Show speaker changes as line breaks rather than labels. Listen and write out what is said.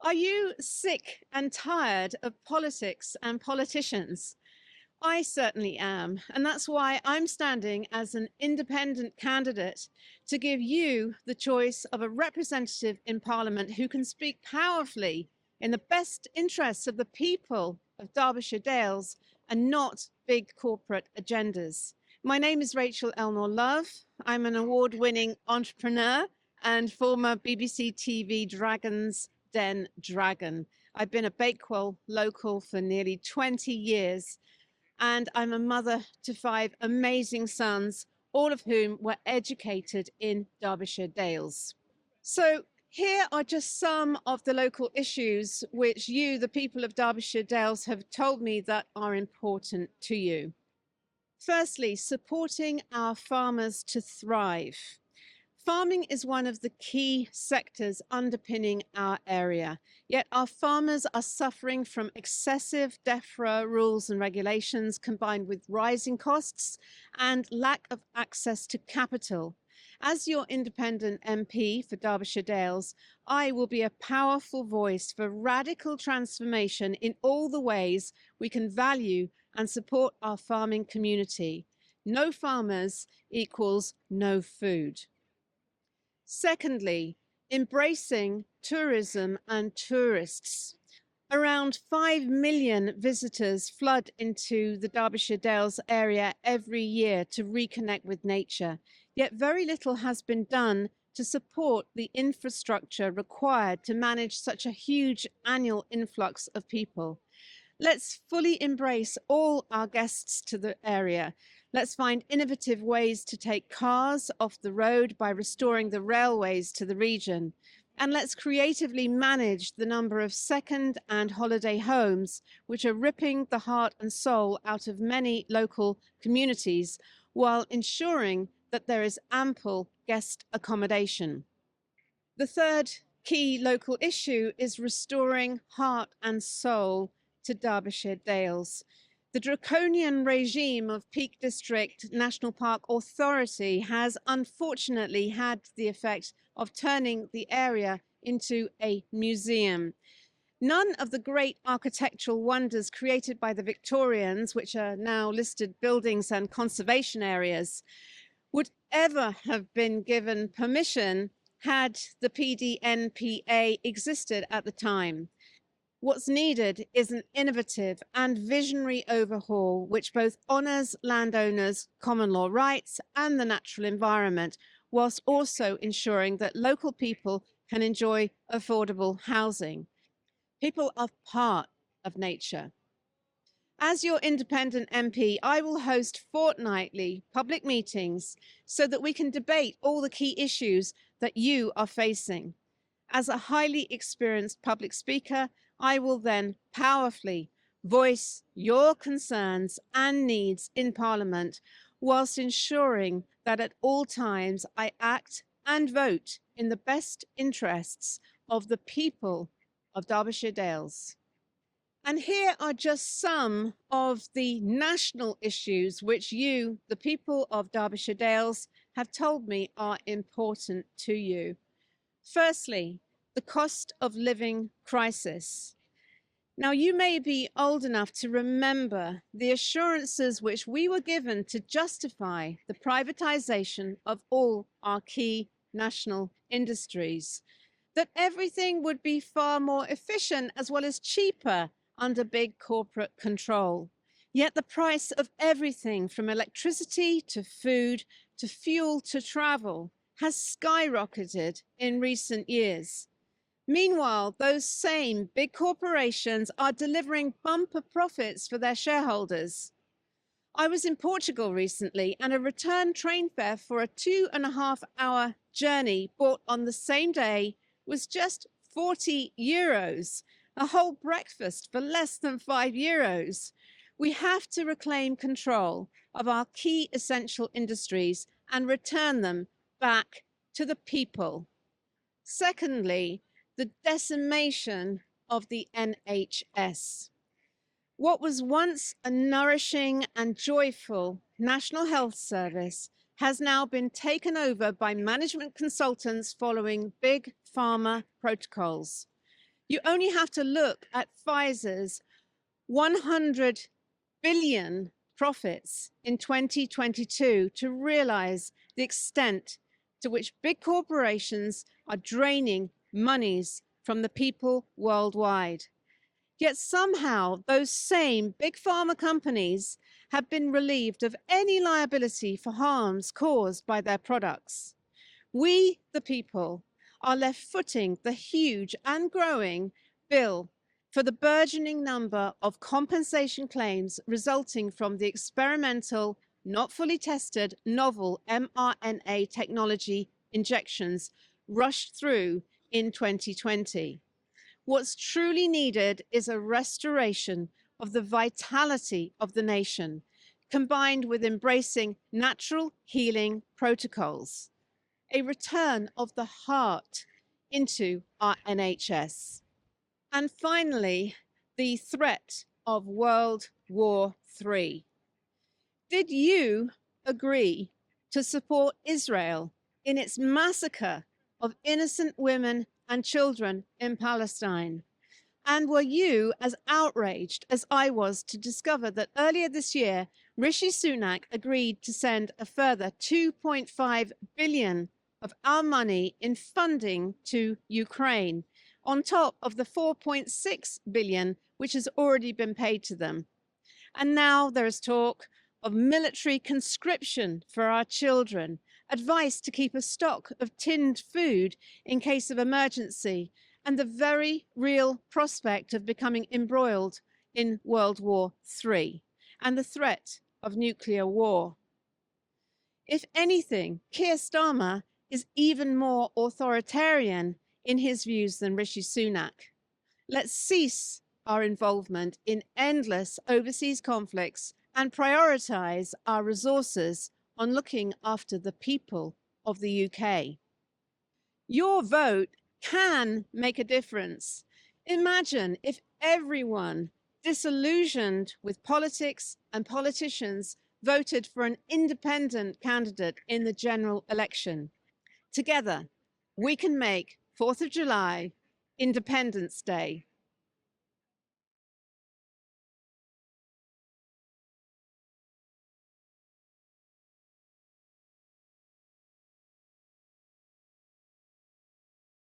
Are you sick and tired of politics and politicians? I certainly am, and that's why I'm standing as an independent candidate to give you the choice of a representative in Parliament who can speak powerfully in the best interests of the people of Derbyshire Dales and not big corporate agendas. My name is Rachel Elnaugh-LOVE. I'm an award-winning entrepreneur and former BBC TV Dragons Den dragon. I've been a Bakewell local for nearly 20 years, and I'm a mother to 5 amazing sons, all of whom were educated in Derbyshire Dales. So here are just some of the local issues which you, the people of Derbyshire Dales, have told me that are important to you. Firstly, supporting our farmers to thrive. Farming is one of the key sectors underpinning our area, yet our farmers are suffering from excessive DEFRA rules and regulations combined with rising costs and lack of access to capital. As your independent MP for Derbyshire Dales, I will be a powerful voice for radical transformation in all the ways we can value and support our farming community. No farmers equals no food. Secondly, embracing tourism and tourists. Around 5 million visitors flood into the Derbyshire Dales area every year to reconnect with nature, yet very little has been done to support the infrastructure required to manage such a huge annual influx of people. Let's fully embrace all our guests to the area. Let's find innovative ways to take cars off the road by restoring the railways to the region. And let's creatively manage the number of second and holiday homes, which are ripping the heart and soul out of many local communities, while ensuring that there is ample guest accommodation. The third key local issue is restoring heart and soul to Derbyshire Dales. The draconian regime of Peak District National Park Authority has unfortunately had the effect of turning the area into a museum. None of the great architectural wonders created by the Victorians, which are now listed buildings and conservation areas, would ever have been given permission had the PDNPA existed at the time. What's needed is an innovative and visionary overhaul which both honours landowners' common law rights and the natural environment, whilst also ensuring that local people can enjoy affordable housing. People are part of nature. As your independent MP, I will host fortnightly public meetings so that we can debate all the key issues that you are facing. As a highly experienced public speaker, I will then powerfully voice your concerns and needs in Parliament, whilst ensuring that at all times I act and vote in the best interests of the people of Derbyshire Dales. And here are just some of the national issues which you, the people of Derbyshire Dales, have told me are important to you. Firstly, the cost of living crisis. Now, you may be old enough to remember the assurances which we were given to justify the privatization of all our key national industries, that everything would be far more efficient as well as cheaper under big corporate control. Yet the price of everything from electricity to food to fuel to travel has skyrocketed in recent years. Meanwhile, those same big corporations are delivering bumper profits for their shareholders. I was in Portugal recently, and a return train fare for a 2.5-hour journey bought on the same day was just 40 euros, a whole breakfast for less than 5 euros. We have to reclaim control of our key essential industries and return them back to the people. Secondly, the decimation of the NHS. What was once a nourishing and joyful National Health Service has now been taken over by management consultants following big pharma protocols. You only have to look at Pfizer's 100 billion profits in 2022 to realize the extent to which big corporations are draining monies from the people worldwide. Yet somehow those same big pharma companies have been relieved of any liability for harms caused by their products. We, the people, are left footing the huge and growing bill for the burgeoning number of compensation claims resulting from the experimental, not fully tested, novel mRNA technology injections rushed through in 2020. What's truly needed is a restoration of the vitality of the nation, combined with embracing natural healing protocols, a return of the heart into our NHS. And finally, the threat of World War III. Did you agree to support Israel in its massacre of innocent women and children in Palestine? And were you as outraged as I was to discover that earlier this year, Rishi Sunak agreed to send a further 2.5 billion of our money in funding to Ukraine, on top of the 4.6 billion which has already been paid to them? And now there is talk of military conscription for our children, advice to keep a stock of tinned food in case of emergency, and the very real prospect of becoming embroiled in World War III and the threat of nuclear war. If anything, Keir Starmer is even more authoritarian in his views than Rishi Sunak. Let's cease our involvement in endless overseas conflicts and prioritize our resources on looking after the people of the UK. Your vote can make a difference. Imagine if everyone disillusioned with politics and politicians voted for an independent candidate in the general election. Together, we can make 4th of July Independence Day